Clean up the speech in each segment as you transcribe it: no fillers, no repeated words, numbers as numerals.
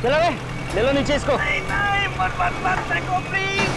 चलो रे, ले लो नीचे इसको। नहीं नहीं, मत मत मत फेंको प्लीज।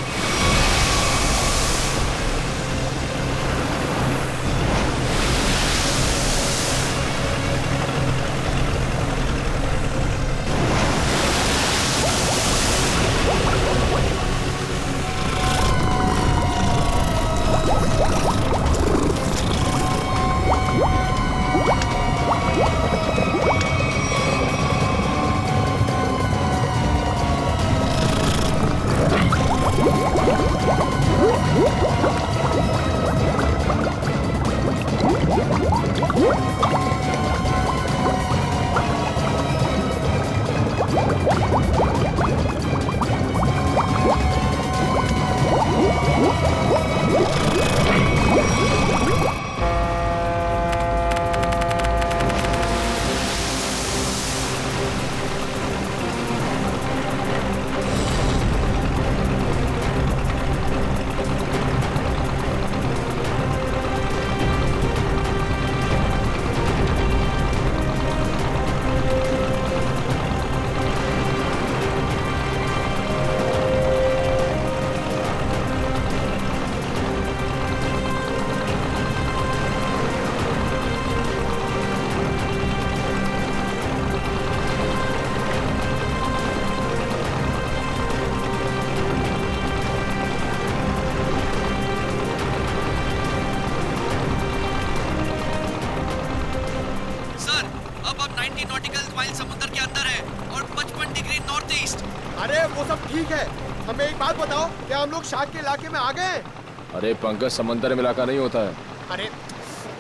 हमें एक बात बताओ, क्या हम लोग शार्क के इलाके में आ गए? अरे पंकज, समंदर में इलाका नहीं होता है। अरे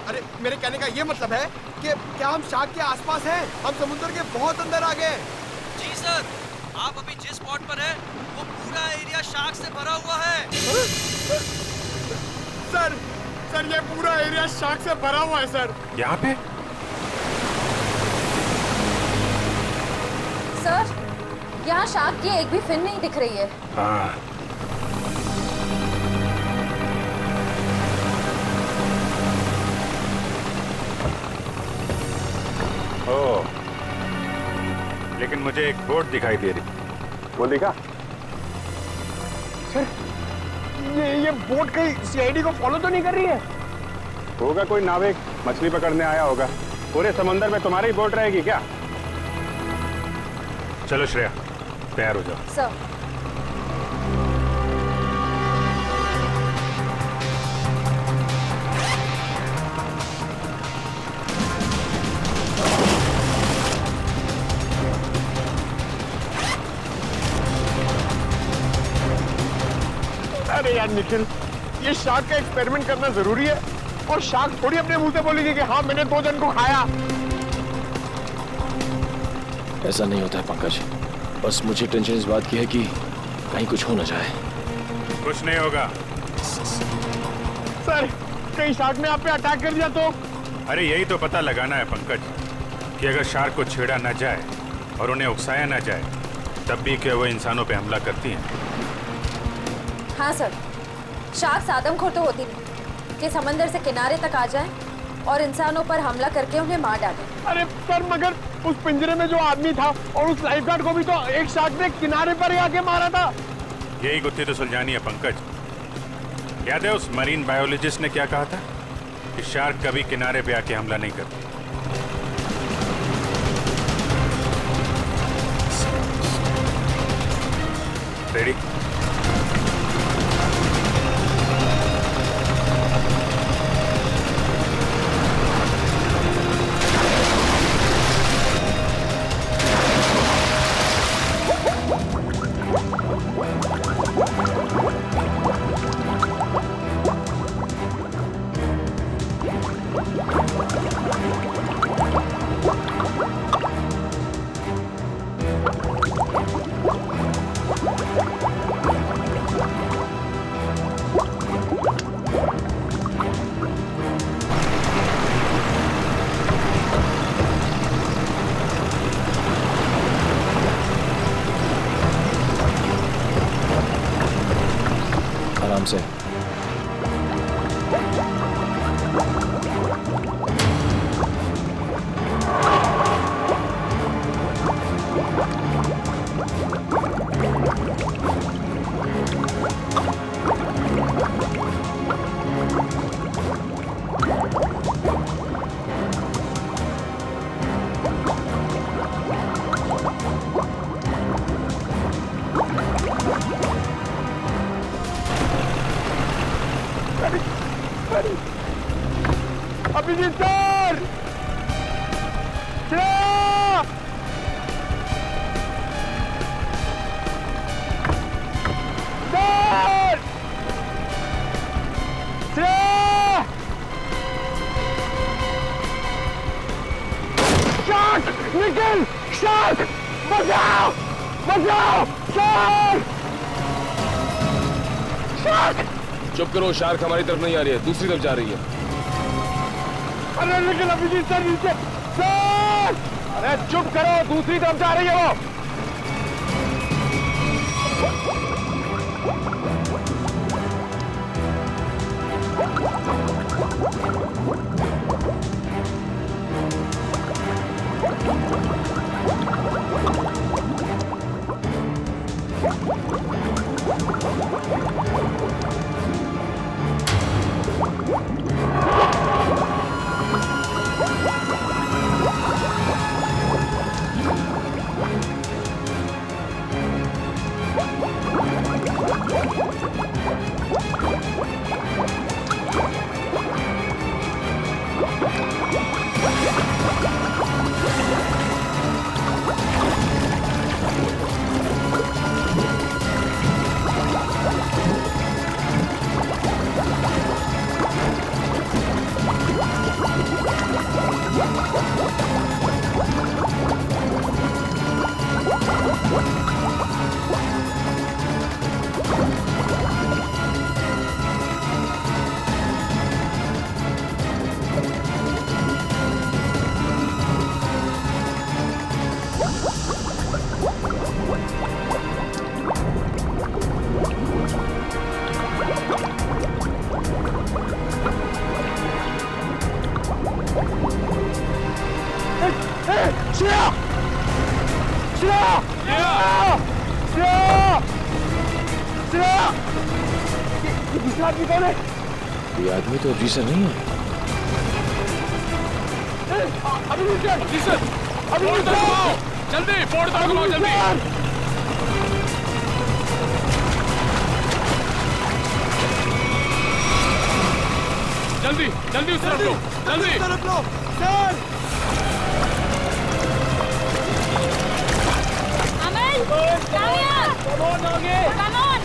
अरे मेरे कहने का ये मतलब है कि क्या हम शार्क के आसपास हैं? हम समुद्र के बहुत अंदर आ गए। जी सर, आप अभी जिस स्पॉट पर हैं, वो पूरा एरिया शार्क से भरा हुआ है। सर सर ये पूरा एरिया शार्क से भरा हुआ है सर। यहाँ पे? सर, यहाँ शार्क की एक भी फिन नहीं दिख रही है। हाँ। ओह, लेकिन मुझे एक बोट दिखाई दे रही। वो देखा? सर, ये बोट कहीं सीआईडी को फॉलो तो नहीं कर रही है? होगा कोई नाविक मछली पकड़ने आया होगा। पूरे समंदर में तुम्हारी बोट रहेगी क्या? चलो श्रेया, तैयार हो जाओ। सर। अरे यार निखिल, ये शार्क का एक्सपेरिमेंट करना जरूरी है और शार्क थोड़ी अपने मुंह से बोलेगी कि हाँ मैंने 2 जन को खाया। ऐसा नहीं होता है पंकज, बस मुझे टेंशन इस बात की है कि कहीं कुछ हो ना जाए। कुछ नहीं होगा। सर, कहीं शार्क ने आप पे अटैक कर दिया तो? अरे यही तो पता लगाना है पंकज, कि अगर शार्क को छेड़ा ना जाए और उन्हें उकसाया ना जाए, तब भी क्या वो इंसानों पे हमला करती हैं? हाँ सर, शार्क आदमखोर तो होती नहीं कि समंदर से किनारे तक आ जाए और इंसानों पर हमला करके उन्हें मार डाले। अरे सर, मगर उस पिंजरे में जो आदमी था और उस लाइफगार्ड को भी तो एक शार्क ने किनारे पर ही आके मारा था। यही गुत्थी तो सुलझानी है पंकज। याद है उस मरीन बायोलॉजिस्ट ने क्या कहा था कि शार्क कभी किनारे पे आके हमला नहीं करती। रेडी? आराम से। Abhijeet sir, Shreya, sir, Shreya, shark, Nikhil, shark, बचाओ, बचाओ, शार्क, शार्क। चुप करो, शार्क हमारी तरफ नहीं आ रही है, दूसरी तरफ जा रही है। अरे निखिल, अभिजीत सर नीचे, सर, अरे चुप करो, दूसरी तरफ जा रही है वो। श्रेया! श्रेया! श्रेया! श्रेया! ये दूसरा आदमी कौन है? ये आदमी तो अभी से नहीं है। अभी सर! जल्दी बोर्ड तक घुमाओ, जल्दी। जल्दी जल्दी उस तरफ लो, जल्दी तरफ लो, सर! Come on!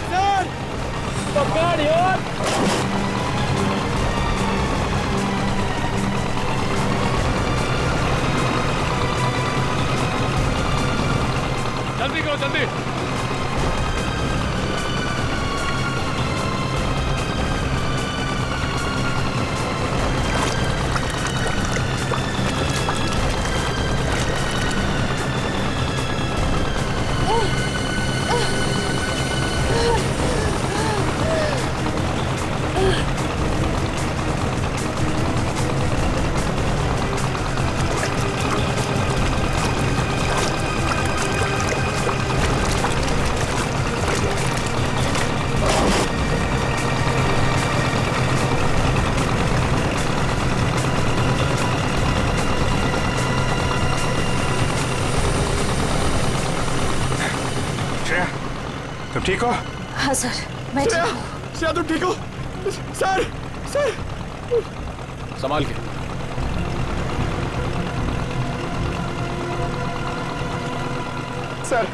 सर! पकड़ यार! जल्दी करो, जल्दी। तुम ठीक हो? हाँ सर, मैं ठीक हूँ। श्रेया तुम ठीक हो? सर! सर! संभाल के। सर,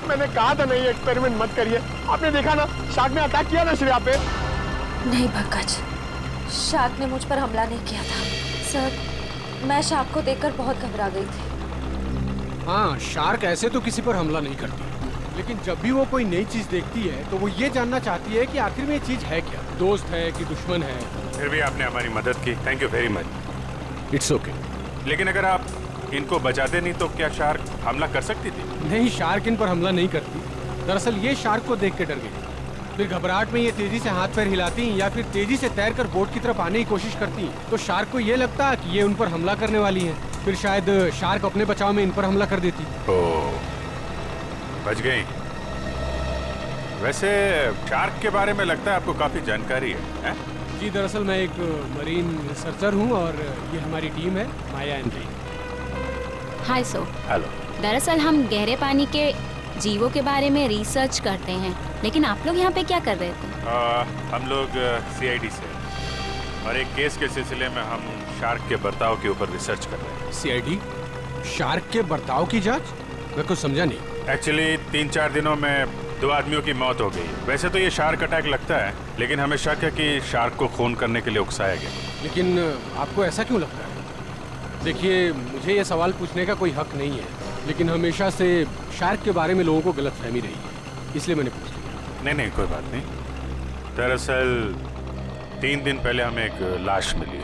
मैंने कहा था नहीं एक्सपेरिमेंट मत करिए। आपने देखा ना, शार्क ने अटैक किया ना श्रेया पे। नहीं पंकज, शार्क ने मुझ पर हमला नहीं किया था। सर, मैं शार्क को देखकर बहुत घबरा गई थी। हाँ, शार्क ऐसे तो किसी पर हमला नहीं करती, लेकिन जब भी वो कोई नई चीज देखती है तो वो ये जानना चाहती है कि आखिर में ये चीज है क्या, दोस्त है कि दुश्मन है। फिर भी आपने हमारी मदद की, thank you very much. It's okay. लेकिन अगर आप इनको बचाते नहीं तो क्या शार्क हमला कर सकती थी? नहीं, शार्क इन पर हमला नहीं करती। दरअसल ये शार्क को देख के डर गई, फिर घबराहट में ये तेजी से हाथ पैर हिलाती या फिर तेजी से तैरकर बोट की तरफ आने की कोशिश करती, तो शार्क को ये लगता कि ये उन पर हमला करने वाली है। फिर शायद शार्क अपने बचाव में इन पर हमला कर देती। ओह, बच गई। वैसे शार्क के बारे में लगता है आपको काफी जानकारी है? जी, दरअसल मैं एक मरीन रिसर्चर हूँ और ये हमारी टीम है, माया and re. Hi so. Hello. दरअसल हम गहरे पानी के जीवों के बारे में रिसर्च करते हैं, लेकिन आप लोग यहाँ पे क्या कर रहे थे? हम लोग CID से और एक केस के सिलसिले में हम शार्क के बर्ताव के ऊपर रिसर्च कर रहे हैं। CID? शार्क के बर्ताव की जांच? मैं कुछ समझा नहीं। एक्चुअली 3-4 दिनों में 2 आदमियों की मौत हो गई। वैसे तो ये शार्क अटैक लगता है, लेकिन हमें शक है कि शार्क को खून करने के लिए उकसाया गया। लेकिन आपको ऐसा क्यों लगता है? देखिए, मुझे ये सवाल पूछने का कोई हक नहीं है, लेकिन हमेशा से शार्क के बारे में लोगों को गलतफहमी रही है, इसलिए मैंने पूछ लिया। नहीं, कोई बात नहीं। दरअसल 3 दिन पहले हमें एक लाश मिली।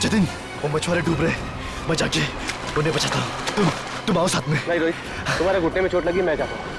जतिन, वो मछुआरे डूब रहे, मैं जाके उन्हें बचाता हूँ। तुम आओ साथ में। नहीं रोहित, तुम्हारे घुटने में चोट लगी, मैं जाता हूँ।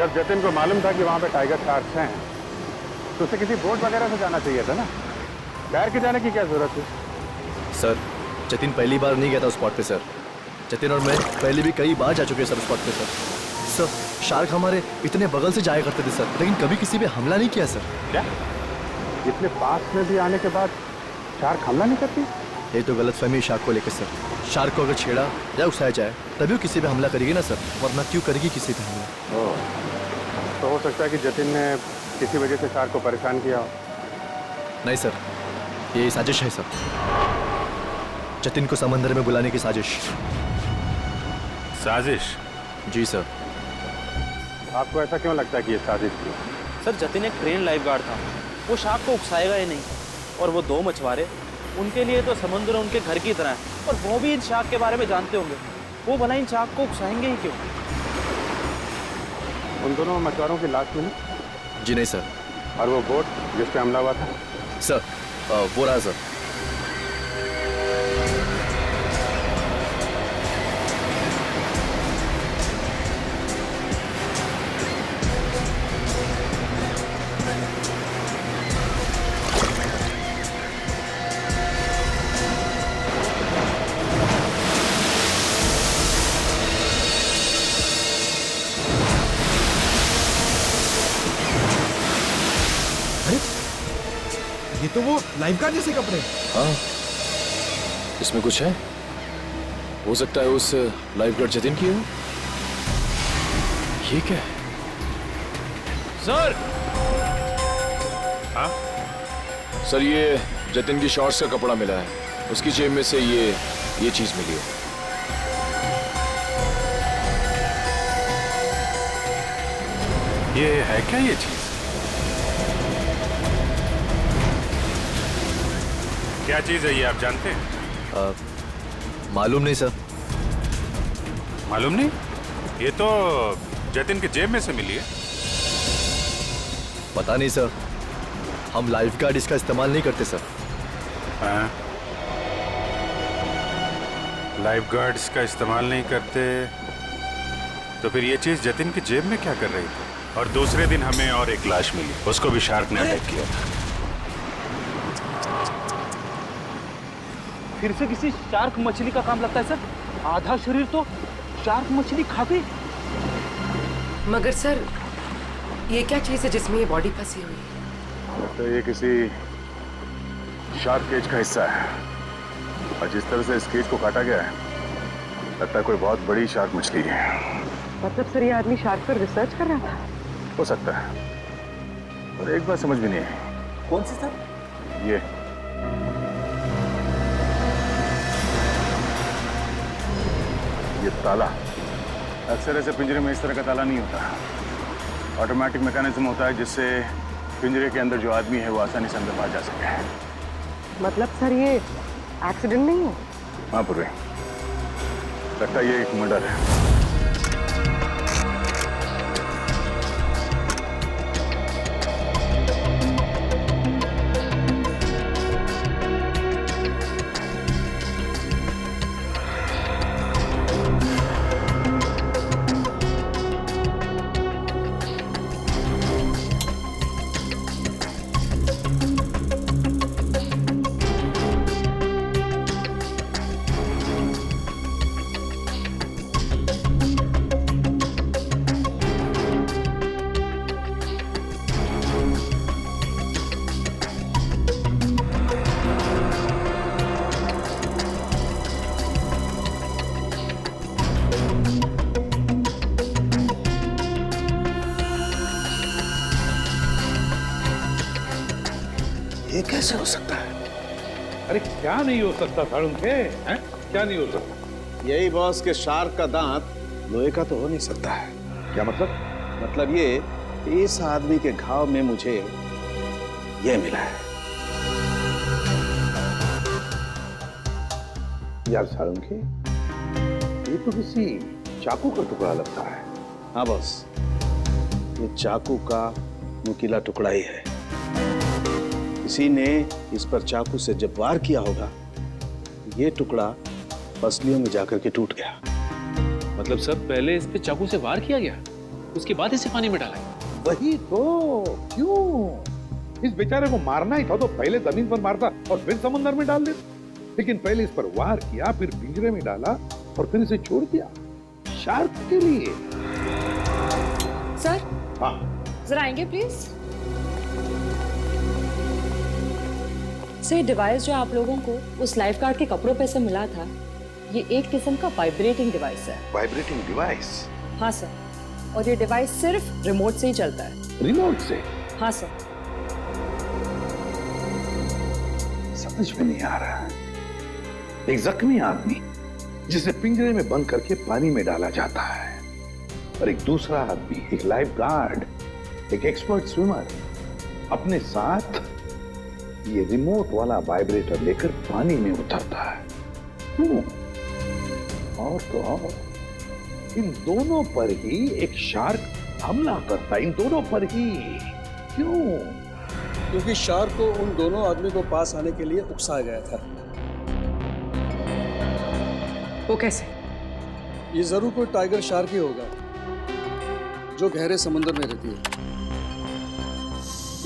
जब जतिन को मालूम था कि वहाँ पे टाइगर शार्क्स हैं, तो उसे किसी बोट वगैरह से जाना चाहिए था ना। तैर के जाने की क्या जरूरत है? सर, जतिन पहली बार नहीं गया था उस स्पॉट पे सर। जतिन और मैं पहले भी कई बार जा चुके हैं सर उस स्पॉट पे सर। सर, शार्क हमारे इतने बगल से जाया करते थे सर, लेकिन कभी किसी पे हमला नहीं किया सर। क्या? इतने पास में भी आने के बाद शार्क हमला नहीं करती? ये तो गलतफहमी शार्क को लेकर सर। शार्क को अगर छेड़ा या उकसाया जाए तभी वो किसी पे हमला करेगी ना सर, वरना क्यों करेगी किसी पे हमला? तो हो सकता है कि जतिन ने किसी वजह से शार्क को परेशान किया हो। नहीं सर, ये साजिश है सर। जतिन को समंदर में बुलाने की साजिश। साजिश? जी सर। आपको ऐसा क्यों लगता है कि ये साजिश थी? सर, जतिन एक ट्रेन लाइफ गार्ड था, वो शार्क को उकसाएगा ही नहीं। और वो 2 मछुआरे, उनके लिए तो समुद्र उनके घर की तरह है, और वो भी इन शार्क के बारे में जानते होंगे। वो भला इन शार्क को उकसाएंगे ही क्यों? उन दोनों मछुआरों की लाश मिली? जी नहीं सर। और वो बोट जिस पे हमला हुआ था? सर, वो रहा सर। ये तो वो लाइफगार्ड जैसे कपड़े। हाँ, इसमें कुछ है। हो सकता है उस लाइफगार्ड जतिन की हो। ये क्या है? सर! हाँ? सर, ये जतिन की शॉर्ट्स का कपड़ा मिला है। उसकी जेब में से ये चीज मिली है। ये है क्या ये चीज? क्या चीज है ये, आप जानते हैं? मालूम नहीं सर। मालूम नहीं? ये तो जतिन की जेब में से मिली है। पता नहीं सर, हम लाइफगार्ड इसका इस्तेमाल नहीं करते सर। हाँ? लाइफगार्ड इसका इस्तेमाल नहीं करते, तो फिर ये चीज जतिन की जेब में क्या कर रही थी? और दूसरे दिन हमें और एक लाश मिली, उसको भी शार्क ने अटैक किया था। फिर से किसी शार्क मछली का काम लगता है सर। आधा शरीर तो शार्क मछली खा गई। मगर सर, ये क्या चीज है जिसमें ये बॉडी फंसी हुई है? तो ये किसी शार्क केज का हिस्सा है, और जिस तरह से इस केज को काटा गया है, लगता है कोई बहुत बड़ी शार्क मछली है। मतलब सर ये आदमी शार्क पर रिसर्च कर रहा था? हो सकता है, और एक बात समझ में नहीं आई। कौन सी सर? ये ताला। अक्सर ऐसे पिंजरे में इस तरह का ताला नहीं होता। ऑटोमेटिक मैकेनिज्म होता है जिससे पिंजरे के अंदर जो आदमी है वो आसानी से अंदर बाहर जा सके। मतलब सर ये एक्सीडेंट नहीं है? हाँ पूर्वी, लगता है ये एक मर्डर है। ये कैसे हो सकता है? अरे क्या नहीं हो सकता साळुंखे, हैं? क्या नहीं हो सकता? यही बॉस के शार्क का दांत लोहे का तो हो नहीं सकता है। क्या मतलब? मतलब ये, इस आदमी के घाव में मुझे ये मिला है। यार साळुंखे, ये तो किसी चाकू का टुकड़ा लगता है। हाँ बॉस, ये चाकू का नुकीला टुकड़ा ही है। किसी ने इस पर चाकू से जब वार किया होगा, ये टुकड़ा पसलियों में जाकर के टूट गया। मतलब सब पहले इस पे चाकू से वार किया गया, उसके बाद इसे पानी में डाला गया। वही तो, क्यों? इस बेचारे को मारना ही था तो पहले जमीन पर मारता और फिर समुद्र में डाल देता। लेकिन पहले इस पर वार किया, फिर पिंजरे में डाला और फिर इसे छोड़ दिया शार्क के लिए। सर, हाँ जरा आएंगे प्लीज। सर, डिवाइस जो आप लोगों को उस लाइफ गार्ड के कपड़ों पे से मिला था, ये एक किस्म का वाइब्रेटिंग डिवाइस है। Vibrating device? हाँ सर, और ये डिवाइस सिर्फ रिमोट से ही चलता है। रिमोट से? हाँ सर। समझ में नहीं आ रहा। एक जख्मी आदमी जिसे पिंजरे में बंद करके पानी में डाला जाता है, और एक दूसरा आदमी, एक लाइफ गार्ड, एक एक्सपर्ट स्विमर, अपने साथ ये रिमोट वाला वाइब्रेटर लेकर पानी में उतरता है। क्यों? और तो और, इन दोनों पर ही एक शार्क हमला करता है, इन दोनों पर ही। क्यों? क्योंकि शार्क को उन दोनों आदमी को पास आने के लिए उकसाया गया था। वो कैसे? ये जरूर कोई टाइगर शार्क ही होगा जो गहरे समुद्र में रहती है,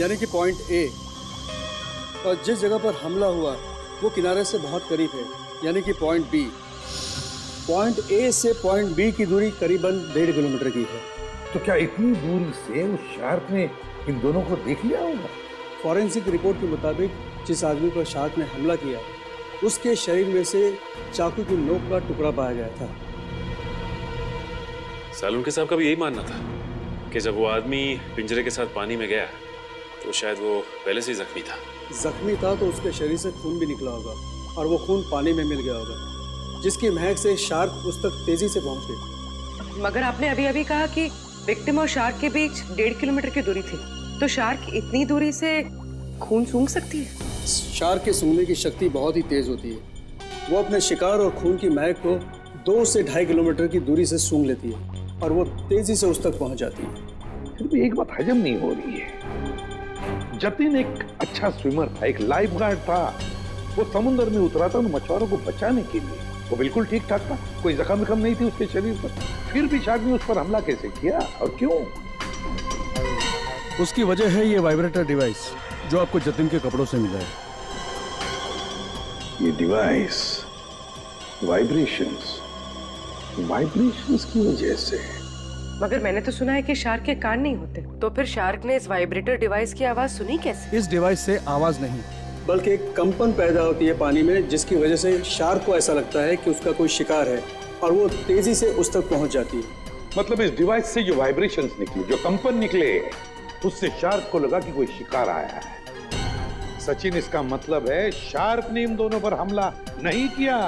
यानी कि पॉइंट ए, और जिस जगह पर हमला हुआ वो किनारे से बहुत करीब है, यानी कि पॉइंट बी। पॉइंट ए से पॉइंट बी की दूरी करीबन 1.5 किलोमीटर की है। तो क्या इतनी दूरी से उस शार्क ने इन दोनों को देख लिया होगा? फॉरेंसिक रिपोर्ट के मुताबिक जिस आदमी पर शार्क ने हमला किया, उसके शरीर में से चाकू की नोक का टुकड़ा पाया गया था। सालुंखे साहब का भी यही मानना था कि जब वो आदमी पिंजरे के साथ पानी में गया तो शायद वो पहले से ही जख्मी था। जख्मी था तो उसके शरीर से खून भी निकला होगा, और वो खून पानी में मिल गया होगा, जिसकी महक से शार्क उस तक तेजी से पहुंच गई। मगर आपने अभी अभी कहा कि विक्टिम और शार्क के बीच 1.5 किलोमीटर की दूरी थी, तो शार्क इतनी दूरी से खून सूंघ सकती है? शार्क के सूंघने की शक्ति बहुत ही तेज होती है। वो अपने शिकार और खून की महक को 2 से 2.5 किलोमीटर की दूरी से सूंघ लेती है, और वो तेजी से उस तक पहुंच जाती है। फिर भी एक बात हजम नहीं हो रही है। जतिन एक अच्छा स्विमर था, एक लाइफ गार्ड था। वो समुद्र में उतरा था उन मछुआरों को बचाने के लिए। वो बिल्कुल ठीक ठाक था, कोई जख्म नहीं थी उसके शरीर पर। फिर भी शार्क ने उस पर हमला कैसे किया और क्यों? उसकी वजह है ये वाइब्रेटर डिवाइस जो आपको जतिन के कपड़ों से मिला है। ये डिवाइस वाइब्रेशंस की वजह से। मगर मैंने तो सुना है कि शार्क के कान नहीं होते, तो फिर शार्क ने इस वाइब्रेटर डिवाइस की आवाज सुनी कैसे? इस डिवाइस से आवाज नहीं, बल्कि एक कंपन पैदा होती है पानी में, जिसकी वजह से शार्क को ऐसा लगता है कि उसका कोई शिकार है, और वो तेजी से उस तक पहुंच जाती है। मतलब इस डिवाइस से जो वाइब्रेशंस निकले, जो कंपन निकले, उससे शार्क को लगा कि कोई शिकार आया है। सचिन, इसका मतलब है शार्क ने इन दोनों पर हमला नहीं किया,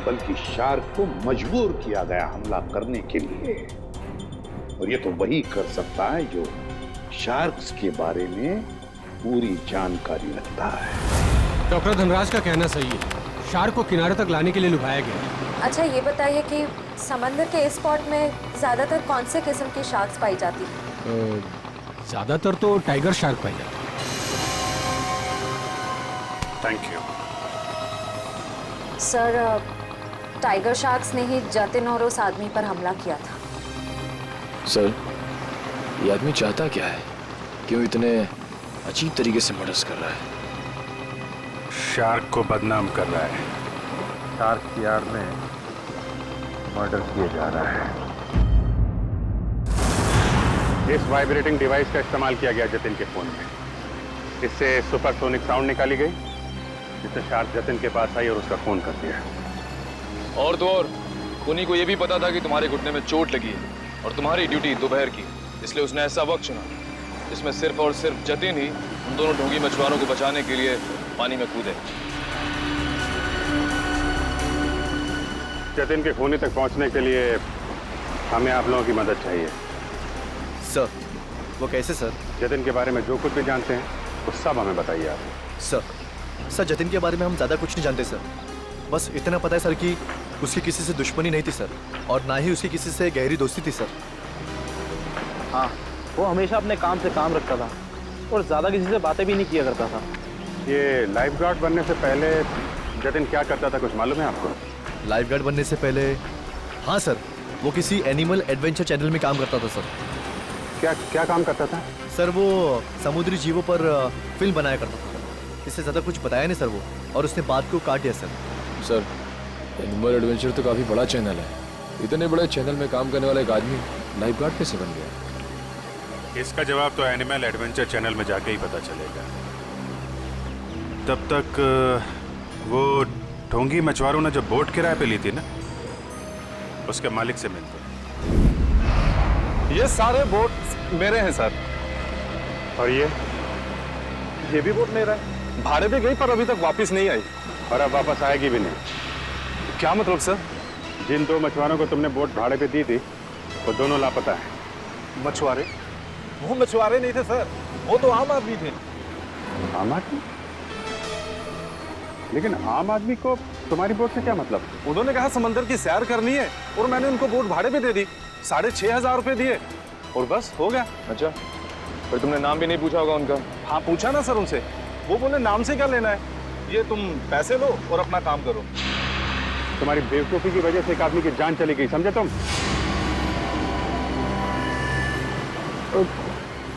बल्कि शार्क को मजबूर किया गया हमला करने के लिए। और ये तो वही कर सकता है जो शार्क्स के बारे में पूरी जानकारी रखता है। डॉक्टर धनराज का कहना सही है, शार्क को किनारे तक लाने के लिए लुभाया गया। अच्छा ये बताइए कि समंदर के इस स्पॉट में ज्यादातर कौन से किस्म की शार्क्स पाई जाती है? ज्यादातर तो टाइगर शार्क पाई जाती है। Thank you sir, tiger sharks ने ही जतिन और उस आदमी पर हमला किया था। सर, ये आदमी चाहता क्या है? क्यों इतने अजीब तरीके से मर्डर्स कर रहा है? शार्क को बदनाम कर रहा है। शार्क की आड़ में मर्डर किया जा रहा है। इस वाइब्रेटिंग डिवाइस का इस्तेमाल किया गया जतिन के फोन में। इससे सुपरसोनिक साउंड निकाली गई, जिससे शार्क जतिन के पास आई और उसका फोन कर दिया। और तो और उन्हीं को ये भी पता था कि तुम्हारे घुटने में चोट लगी है और तुम्हारी ड्यूटी दोपहर की, इसलिए उसने ऐसा वक्त चुना जिसमें सिर्फ और सिर्फ जतिन ही उन दोनों ढोंगी मछुआरों को बचाने के लिए पानी में कूदे। जतिन के खूनी तक पहुंचने के लिए हमें आप लोगों की मदद चाहिए। सर, वो कैसे सर? जतिन के बारे में जो कुछ भी जानते हैं वो सब हमें बताइए आप। सर, जतिन के बारे में हम ज़्यादा कुछ नहीं जानते सर। बस इतना पता है सर कि उसकी किसी से दुश्मनी नहीं थी सर, और ना ही उसकी किसी से गहरी दोस्ती थी सर। हाँ, वो हमेशा अपने काम से काम रखता था और ज़्यादा किसी से बातें भी नहीं किया करता था। ये लाइफ गार्ड बनने से पहले जतिन क्या करता था, कुछ मालूम है आपको? लाइफ गार्ड बनने से पहले, हाँ सर, वो किसी एनिमल एडवेंचर चैनल में काम करता था सर। क्या काम करता था? सर, वो समुद्री जीवों पर फिल्म बनाया करता था। इससे ज़्यादा कुछ बताया नहीं सर वो, और उसने बात को काट दिया सर। सर, एनिमल एडवेंचर तो काफी बड़ा चैनल है। इतने बड़े चैनल में काम करने वाला एक आदमी लाइफ गार्ड कैसे बन गया? इसका जवाब तो एनिमल एडवेंचर चैनल में जाके ही पता चलेगा। तब तक वो ढोंगी मछुआरों ने जो बोट किराए पे ली थी ना, उसके मालिक से मिलते। ये सारे बोट मेरे हैं सर। और ये भी बोट मेरा है। भाड़े पे गई पर अभी तक वापस नहीं आई, और अब वापस आएगी भी नहीं। क्या मतलब सर? जिन दो मछुआरों को तुमने बोट भाड़े पे दी थी वो दोनों लापता है। मछुआरे? वो मछुआरे नहीं थे सर, वो तो आम आदमी थे। आम आदमी? लेकिन आम आदमी को तुम्हारी बोट से क्या मतलब? उन्होंने कहा समंदर की सैर करनी है और मैंने उनको बोट भाड़े पे दे दी। 6,500 रुपए दिए और बस हो गया। अच्छा, पर तुमने नाम भी नहीं पूछा होगा उनका? हाँ, पूछा ना सर उनसे। वो बोले नाम से क्या लेना है, ये तुम पैसे लो और अपना काम करो। तुम्हारी बेवकूफी की वजह से एक आदमी की जान चली गई, समझे तुम?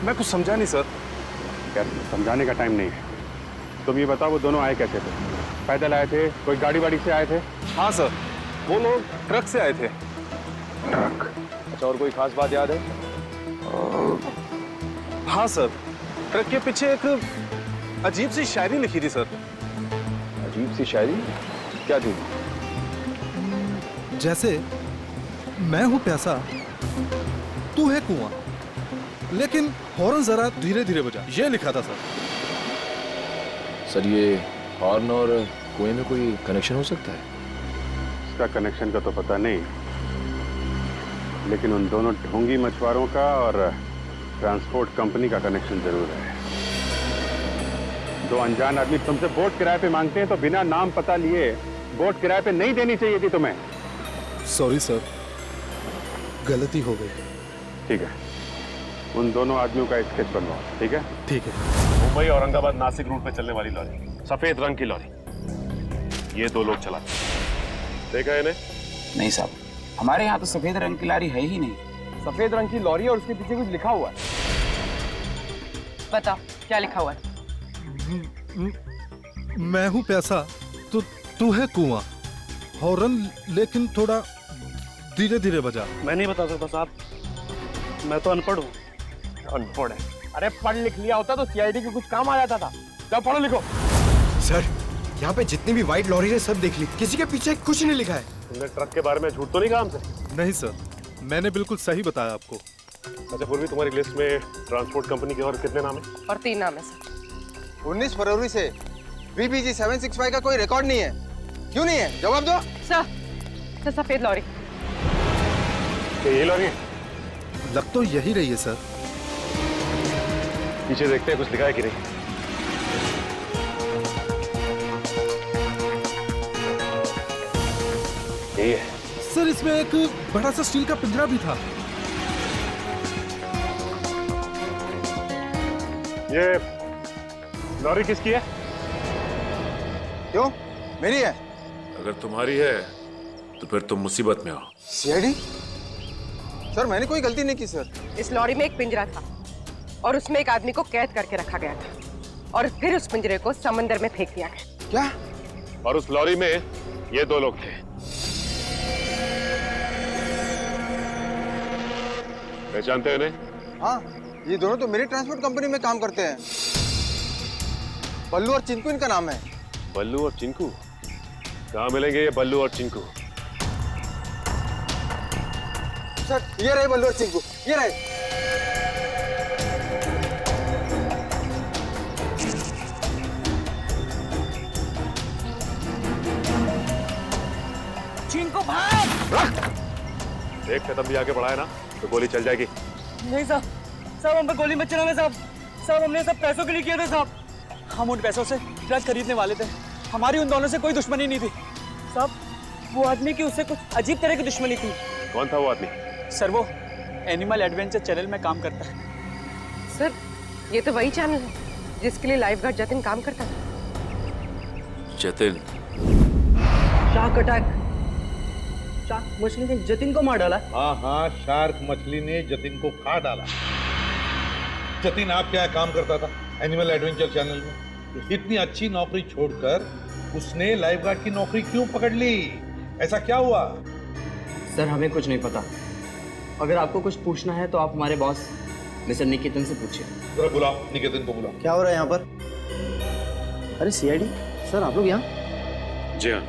मैं कुछ समझा नहीं सर। यार, समझाने का टाइम नहीं है। तुम ये बताओ वो दोनों आए कैसे थे? पैदल आए थे, कोई गाड़ी वाड़ी से आए थे? हाँ सर, वो लोग ट्रक से आए थे। ट्रक? अच्छा, और कोई खास बात याद है? हाँ सर, ट्रक के पीछे एक अजीब सी शायरी लिखी थी सर। अजीब सी शायरी? क्या थी? जैसे मैं हूं प्यासा, तू है कुआं, लेकिन हॉर्न जरा धीरे धीरे बजा, ये लिखा था सर। सर, ये हॉर्न और कुएं में कोई कनेक्शन हो सकता है? इसका कनेक्शन का तो पता नहीं, लेकिन उन दोनों ढोंगी मछुआरों का और ट्रांसपोर्ट कंपनी का कनेक्शन जरूर है। दो अनजान आदमी तुमसे बोट किराए पे मांगते हैं तो बिना नाम पता लिए बोट किराए पे नहीं देनी चाहिए थी तुम्हें। सॉरी सर, गलती हो गई। ठीक है, उन दोनों आदमियों का स्केच बनवाओ। ठीक है? ठीक है। मुंबई औरंगाबाद नासिक रूट पे चलने वाली लॉरी, सफेद रंग की लॉरी। ये दो लोग चलाते। देखा इन्हें? नहीं साहब, हमारे यहाँ तो सफेद रंग की लॉरी है ही नहीं। सफेद रंग की लॉरी और उसके पीछे कुछ लिखा हुआ है। बताओ क्या लिखा हुआ है? मैं हूं प्यासा, तू है कुआं, हॉर्न लेकिन थोड़ा धीरे धीरे बजा। मैं नहीं बता सकता साहब, मैं तो अनपढ़ हूँ। अनपढ़ है? अरे पढ़ लिख लिया होता तो सीआईडी के कुछ काम आ जाता था। जाओ पढ़ो लिखो। सर, यहाँ पे जितनी भी व्हाइट लॉरी है सब देख ली, किसी के पीछे कुछ नहीं लिखा है। तुमने ट्रक के बारे में झूठ तो नहीं कहा हमसे? नहीं सर, मैंने बिल्कुल सही बताया आपको। अच्छा पूर्वी, तुम्हारी लिस्ट में ट्रांसपोर्ट कंपनी के और कितने नाम है? और 3 नाम है सर। 19 फरवरी से VBG 765 का कोई रिकॉर्ड नहीं है। क्यों नहीं है? जवाब दो। सर सफेद लॉरी। ये लॉरी है? लग तो यही रही है सर। पीछे देखते हैं कुछ लिखा है कि नहीं। यही है सर, इसमें एक बड़ा सा स्टील का पिंजरा भी था। ये लॉरी किसकी है? क्यों? मेरी है। अगर तुम्हारी है तो फिर तुम मुसीबत में हो। CID? सर मैंने कोई गलती नहीं की सर। इस लॉरी में एक पिंजरा था और उसमें एक आदमी को कैद करके रखा गया था और फिर उस पिंजरे को समंदर में फेंक दिया गया। क्या? और उस लॉरी में ये 2 लोग थे। पहचानते हैं इन्हें? हाँ, ये दोनों तो मेरी ट्रांसपोर्ट कंपनी में काम करते हैं। बल्लू और चिंकू इनका नाम है। बल्लू और चिंकू? कहाँ मिलेंगे ये बल्लू और चिंकू? सर ये रहे बल्लू और चिंकू, ये रहे। चिंकू भाग! एक कदम भी आगे बढ़ाए ना तो गोली चल जाएगी। नहीं साहब, साहब हम पे गोली मत चलाना साहब। साहब हमने सब पैसों के लिए किया था साहब। हम उन पैसों से ट्रक खरीदने वाले थे। हमारी उन दोनों से कोई दुश्मनी नहीं थी साहब। वो आदमी की उससे कुछ अजीब तरह की दुश्मनी थी। कौन था वो आदमी? सर वो एनिमल एडवेंचर चैनल में काम करता है। सर ये तो वही चैनल है जिसके लिए लाइफ गार्ड जतिन काम करता था। जतिन? Shark attack. शार्क मछली ने जतिन को मार डाला। हाँ, शार्क मछली ने जतिन को खा डाला। जतिन आप क्या काम करता था एनिमल एडवेंचर चैनल में? इतनी अच्छी नौकरी छोड़कर उसने लाइफ गार्ड की नौकरी क्यों पकड़ ली? ऐसा क्या हुआ? सर हमें कुछ नहीं पता। अगर आपको कुछ पूछना है तो आप हमारे बॉस मिस्टर निकेतन से पूछिए। जरा बुलाओ, निकेतन को बुलाओ। क्या हो रहा है यहाँ पर? अरे CID सर, आप लोग यहाँ? जी हाँ,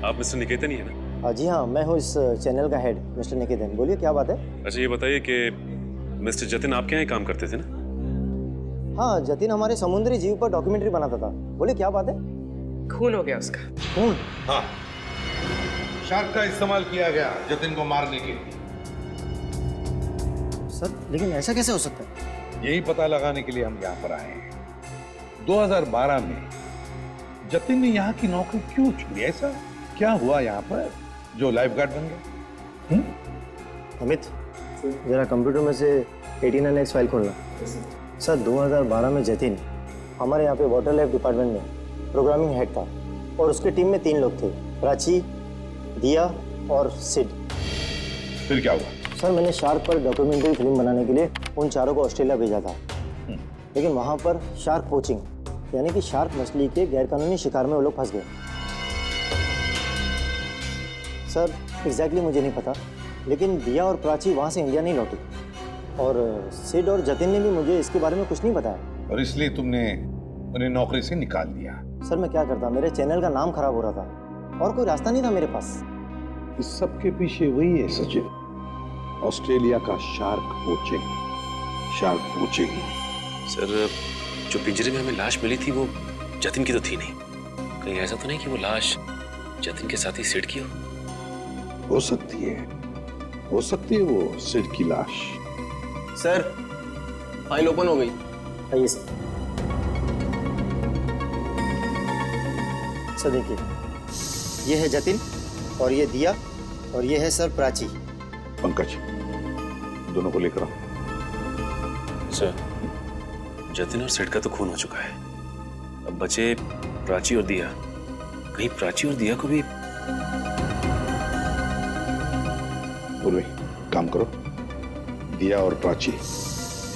आप मिस्टर निकेतन ही है ना? जी हाँ, मैं हूँ इस चैनल का हेड मिस्टर निकेतन। बोलिए क्या बात है? अच्छा ये बताइए कि मिस्टर जतिन आपके यहाँ काम करते थे ना? हाँ, जतिन हमारे समुद्री जीव पर डॉक्यूमेंट्री बनाता था। बोलिए क्या बात है? खून हो गया उसका। खून? हाँ, शार्क का इस्तेमाल किया गया जतिन को मारने के लिए। सर लेकिन ऐसा कैसे हो सकता है? यही पता लगाने के लिए हम यहाँ पर आए हैं। 2012 में जतिन ने यहाँ की नौकरी क्यों छोड़ी? ऐसा क्या हुआ यहाँ पर जो लाइफ गार्ड बन गया? अमित जरा कंप्यूटर में से 89X फाइल खोलना। सर 2012 में जतिन हमारे यहाँ पे वाटर लाइफ डिपार्टमेंट में प्रोग्रामिंग हेड था और उसकी टीम में 3 लोग थे, प्राची, दिया और सिड। फिर क्या हुआ? सर मैंने शार्क पर डॉक्यूमेंट्री फिल्म बनाने के लिए उन चारों को ऑस्ट्रेलिया भेजा था, लेकिन वहाँ पर शार्क पोचिंग यानी कि शार्क मछली के गैरकानूनी शिकार में वो लोग फंस गए। सर एग्जैक्टली मुझे नहीं पता, लेकिन दिया और प्राची वहाँ से इंडिया नहीं लौटी और सिड और जतिन ने भी मुझे इसके बारे में कुछ नहीं बताया। और इसलिए तुमने उन्हें नौकरी से निकाल दिया? सर मैं क्या करता, मेरे चैनल का नाम खराब हो रहा था और कोई रास्ता नहीं था मेरे पास। इस सब के पीछे वही है सचिन, ऑस्ट्रेलिया का शार्क पोचिंग। सर जो पिंजरे में हमें लाश मिली थी वो जतिन की तो थी नहीं। कहीं ऐसा तो नहीं कि वो लाश जतिन के साथ ही सिड की हो सकती है वो सिड की लाश। सर फाइल ओपन हो गई। आइए सर। सर देखिए, ये है जतिन और ये दिया और ये है सर प्राची। पंकज दोनों को लेकर आओ। सर जतिन और सिड का तो खून हो चुका है, अब बचे प्राची और दिया। कहीं प्राची और दिया को भी पूर्वी काम करो, दिया और प्राची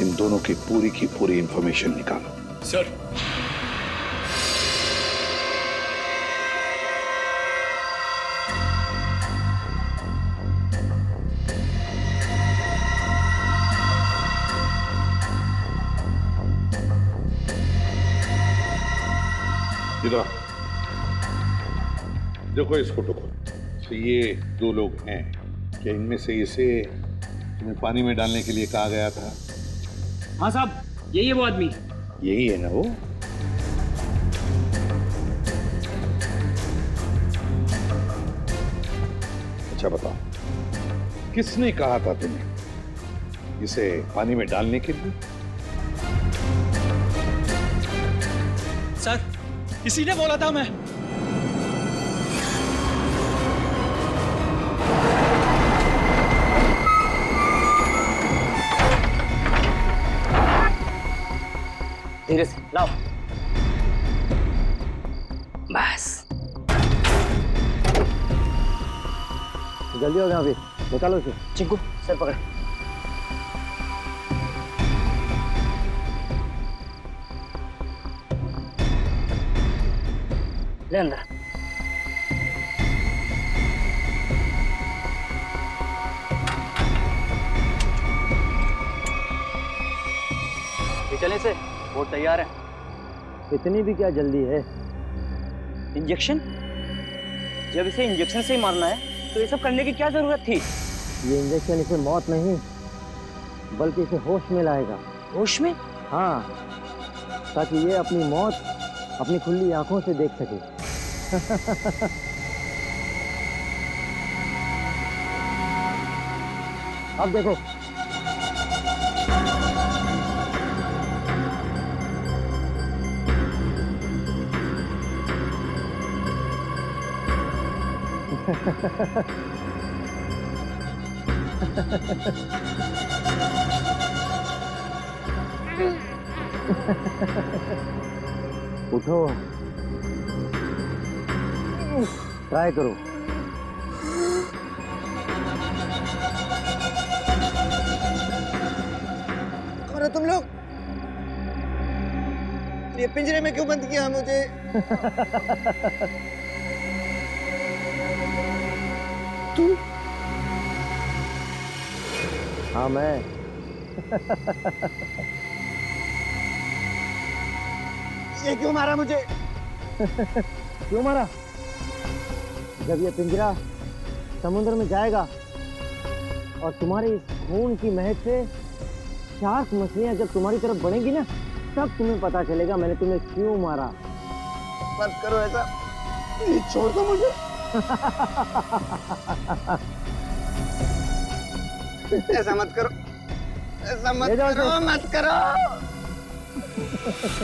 इन दोनों की पूरी इंफॉर्मेशन निकालो। सर इधर देखो इस फोटो को। तो ये दो लोग हैं, क्या इनमें से इसे तुम्हें पानी में डालने के लिए कहा गया था? हाँ साहब, यही है वो आदमी। यही है ना वो? अच्छा बताओ, किसने कहा था तुम्हें इसे पानी में डालने के लिए? सर, इसी ने बोला था। मैं धीरे से लाओ। बस जल्दी हो गया, अभी निकालो इसे। चिंकू सर पकड़। ले अंदर। ये चले से, वो तैयार है। इतनी भी क्या जल्दी है? इंजेक्शन? जब इसे इंजेक्शन से ही मारना है तो ये सब करने की क्या जरूरत थी? ये इंजेक्शन इसे मौत नहीं बल्कि इसे होश में लाएगा। होश में? हाँ, ताकि ये अपनी मौत अपनी खुली आंखों से देख सके। अब देखो। उठो, ट्राई करो। अरे तुम लोग ये पिंजरे में क्यों बंद किया मुझे? तू? हाँ मैं। ये क्यों मारा मुझे? क्यों मारा? जब ये पिंजरा समुद्र में जाएगा और तुम्हारे इस खून की महक से शार्क मछलियां जब तुम्हारी तरफ बढ़ेंगी ना, तब तुम्हें पता चलेगा मैंने तुम्हें क्यों मारा। मत करो ऐसा, ये छोड़ दो मुझे। ऐसा मत करो, ऐसा मत करो, मत करो।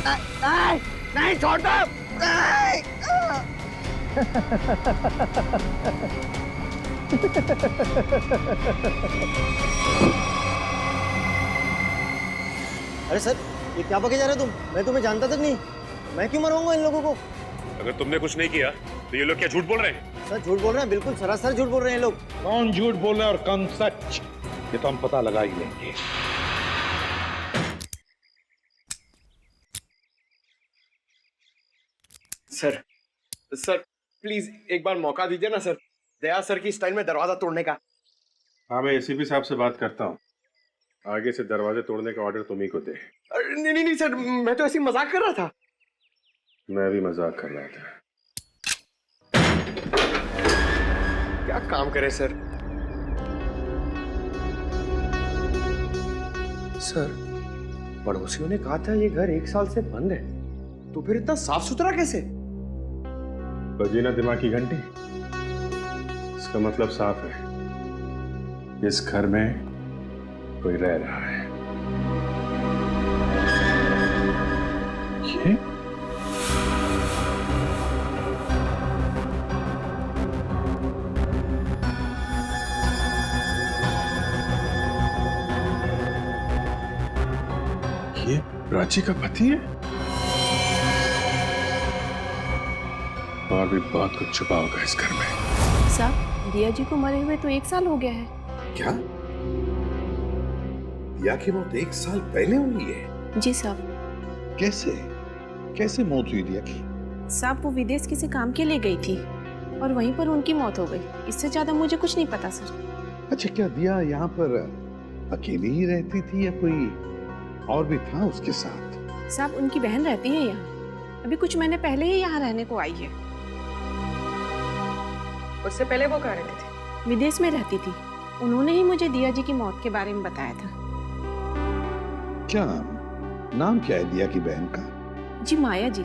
नहीं, नहीं छोड़ दो। नहीं। अरे सर, ये क्या बके जा रहे हो तुम? मैं तुम्हें जानता तक नहीं। मैं क्यों मरवाऊंगा इन लोगों को? अगर तुमने कुछ नहीं किया तो ये लोग क्या झूठ बोल रहे हैं? सर झूठ बोल रहे हैं, बिल्कुल सरासर झूठ बोल रहे हैं लोग। कौन झूठ बोल रहा है और कौन सच, ये तो हम पता लगा ही लेंगे। सर, सर प्लीज एक बार मौका दीजिए ना सर, दया सर की स्टाइल में दरवाजा तोड़ने का। हाँ, मैं एसीपी साहब से बात करता हूँ। आगे से दरवाजे तोड़ने का ऑर्डर तुम ही को दे। नहीं नहीं नहीं सर, मैं तो ऐसे ही मजाक कर रहा था। मैं भी मजाक कर रहा था। क्या काम करे सर? सर, पड़ोसियों ने कहा था ये घर 1 साल से बंद है, तो फिर इतना साफ सुथरा कैसे? बजी ना दिमाग की घंटी, इसका मतलब साफ है, इस घर में कोई रह रहा है। ये प्राची का पति है? और भी बहुत कुछ छुपा होगा इस घर में। साहब, दिया जी को मरे हुए तो 1 साल हो गया है। क्या? दिया की मौत 1 साल पहले हुई है? जी साहब। कैसे? कैसे मौत हुई दिया की? साहब, वो विदेश किसी काम के लिए गई थी और वहीं पर उनकी मौत हो गई। इससे ज्यादा मुझे कुछ नहीं पता सर। अच्छा, क्या दिया यहाँ पर अकेली ही रहती थी या कोई और भी था उसके साथ? साहब, उनकी बहन रहती है यहाँ। अभी कुछ महीने पहले ही यहाँ रहने को आई है। उससे पहले वो कहाँ रहती थी? विदेश में रहती थी। उन्होंने ही मुझे दिया जी की मौत के बारे में बताया था। क्या नाम क्या है दिया की बहन का? जी माया जी।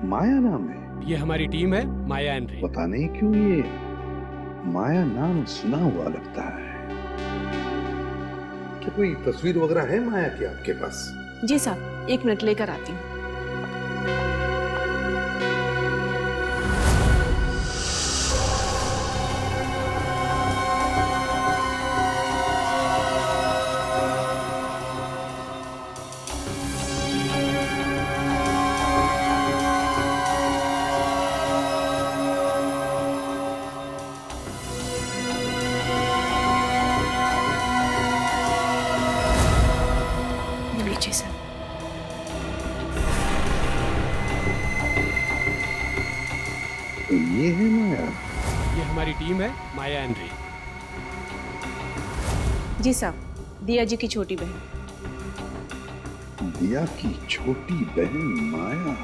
माया नाम है? ये हमारी टीम है, माया एंड रे। पता नहीं क्यों ये माया नाम सुना हुआ लगता है। क्या कोई तस्वीर वगैरह है माया की आपके पास? जी साहब, 1 मिनट लेकर आती हूँ। तो ये है माया? ये हमारी टीम है, माया एंड रे। जी साहब, दिया जी की छोटी बहन। दिया की छोटी बहन माया।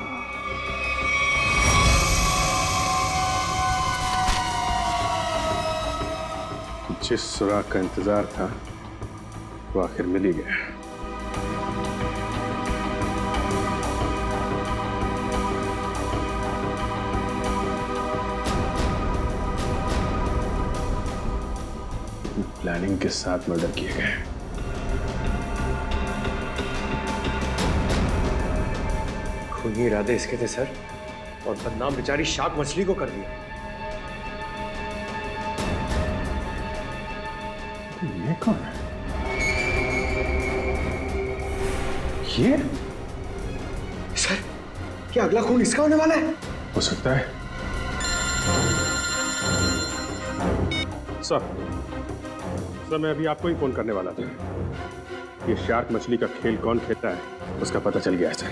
जिस सुराग का इंतजार था वो आखिर मिल ही गया। प्लानिंग के साथ मर्डर किए गए। खूनी इरादे इसके थे सर, और बदनाम बेचारी शार्क मछली को कर दिया। ये कौन है? ये सर, क्या अगला खून इसका होने वाला है? हो सकता है। सर, मैं अभी आपको ही फोन करने वाला था। ये शार्क मछली का खेल कौन खेलता है उसका पता चल गया है सर।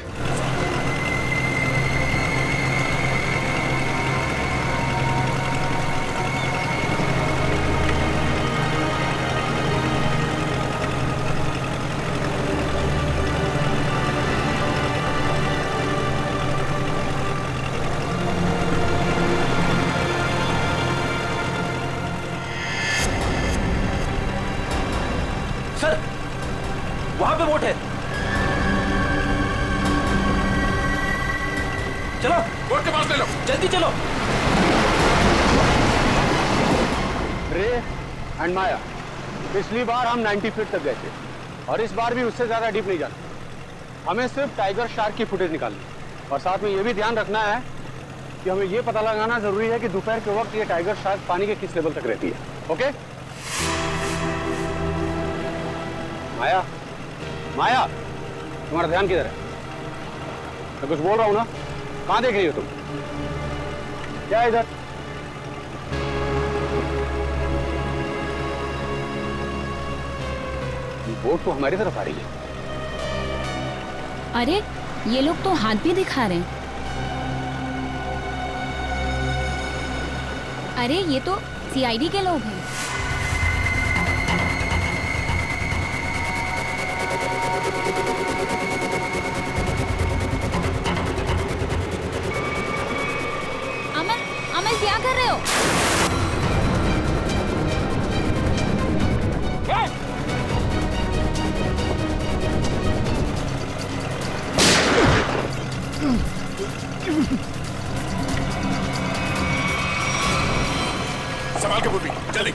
वहां पे बोट है। चलो बोट के पास ले लो, जल्दी चलो। रे एंड माया, पिछली बार हम 90 फीट तक गए थे और इस बार भी उससे ज्यादा डीप नहीं जाना। हमें सिर्फ टाइगर शार्क की फुटेज निकालनी और साथ में ये भी ध्यान रखना है कि हमें ये पता लगाना जरूरी है कि दोपहर के वक्त ये टाइगर शार्क पानी के किस लेवल तक रहती है। ओके माया, माया तुम्हारा ध्यान किधर है? मैं कुछ बोल रहा हूं ना, कहां देख रही हो तुम? क्या है इधर? बोट तो हमारी तरफ आ रही है। अरे ये लोग तो हाथ भी दिखा रहे हैं। अरे ये तो सीआईडी के लोग हैं। अमन, अमन क्या कर रहे हो? संभाल के पूर्वी, जल्दी।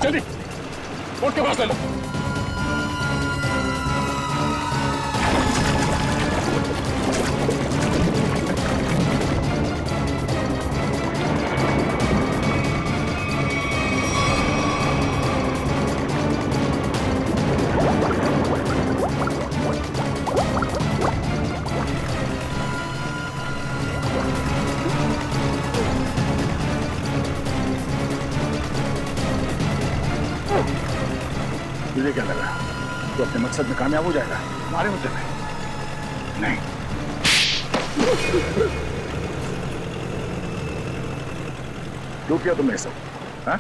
जल्दी बोट के पास ले लो। मुझे क्या लगा तो अपने मकसद में कामयाब हो जाएगा? हमारे मुद्दे में नहीं। क्यों किया तुमने सब? हाँ?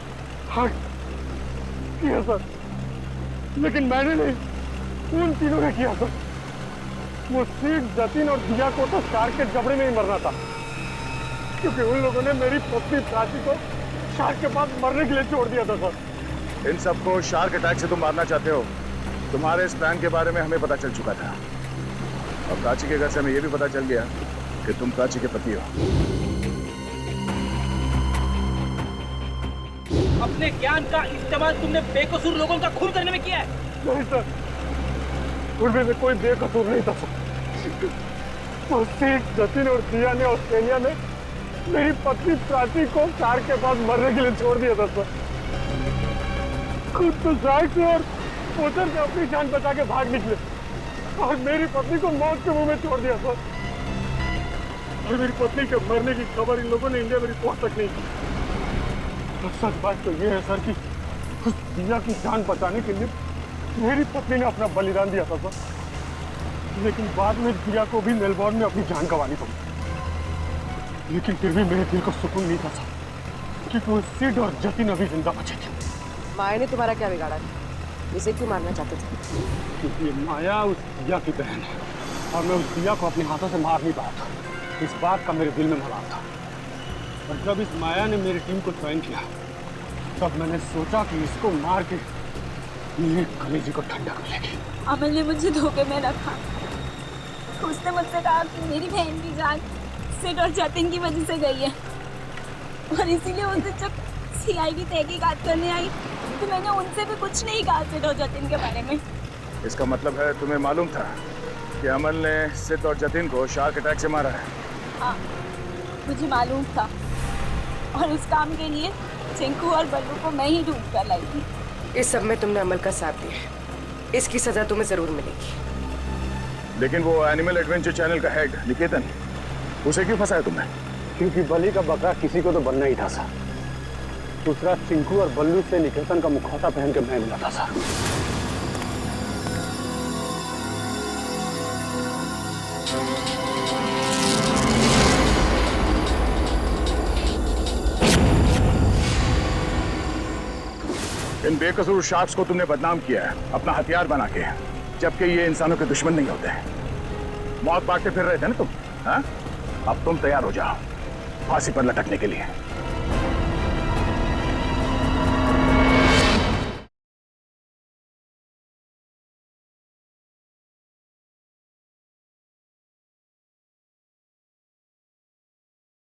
हाँ किया सर, लेकिन मैंने नहीं, उन तीनों ने किया सर। वो सीट, जतिन और दिया को तो शार्क के जबड़े में ही मरना था, क्योंकि उन लोगों ने मेरी पत्नी प्राची को शार्क के पास मरने के लिए छोड़ दिया था सर। इन सबको शार्क अटैक से तुम मारना चाहते हो? तुम्हारे इस प्लान के बारे में हमें पता चल चुका था, और प्राची के घर से हमें यह भी पता चल गया कि तुम प्राची के पति हो। अपने ज्ञान का इस्तेमाल तुमने बेकसूर लोगों का खून करने में किया है। नहीं सर, उनमें से कोई बेकसूर नहीं था सर। तो सीट, जतिन और दिया ने ऑस्ट्रेलिया में मेरी पत्नी प्राची को शार्क के पास मरने के लिए छोड़ दिया था सर। खुद तो शार्क से और पोचर से अपनी जान बचा के भाग निकले, और मेरी पत्नी को मौत के मुंह में छोड़ दिया सर। और मेरी पत्नी के मरने की खबर इन लोगों ने इंडिया में रिपोर्ट तक नहीं की। तो सच बात तो ये है सर कि उस दिया की जान बचाने के लिए मेरी पत्नी ने अपना बलिदान दिया था सर, लेकिन बाद में दिया को भी मेलबोर्न में अपनी जान गंवानी पड़ी। लेकिन फिर भी मेरे दिल को सुकून नहीं था सर, क्योंकि वो सिड और जतिन अभी जिंदा बचे थे। माया ने तुम्हारा क्या बिगाड़ा था? इसे क्यों मारना चाहते थे? क्योंकि माया उस दिया की बहन है, और मैं उस दिया को अपने हाथों से मार नहीं पाया था। इस बात का मेरे दिल में मलाल था, और जब इस माया ने मेरी टीम को ज्वाइन किया, तब मैंने सोचा कि इसको मार के मेरे कलेजे को ठंडक मिलेगी। अमल ने मुझे धोखे में रखा। उसने मुझसे कहा कि मेरी बहन की जान सिड और जतिन की वजह से गई है, और इसीलिए उस दिन जब CID तहकीकात करने आई तो मैंने उनसे भी कुछ नहीं कहा सिड और जतिन के बारे में। इसका मतलब है तुम्हें मालूम था कि अमल ने सिड और जतिन को शार्क अटैक से मारा है? हाँ, मुझे मालूम था, और उस काम के लिए चिंकू और बल्लू को मैं ही ढूंढ कर लाई थी। इस सब में तुमने अमल का साथ दिया, इसकी सजा तुम्हें जरूर मिलेगी। लेकिन वो एनिमल एडवेंचर चैनल का हेड निकेतन, उसे क्यों फंसाया तुमने? क्योंकि बलि का बकरा किसी को तो बनना ही था सर। दूसरा, चिंकू और बल्लू से निकेतन का मुखौटा पहन के मैं मिला था सर। इन बेकसूर शार्क्स को तुमने बदनाम किया है अपना हथियार बना के, जबकि ये इंसानों के दुश्मन नहीं होते। मौत बांटते फिर रहे थे ना तुम, हाँ? अब तुम तैयार हो जाओ फांसी पर लटकने के लिए।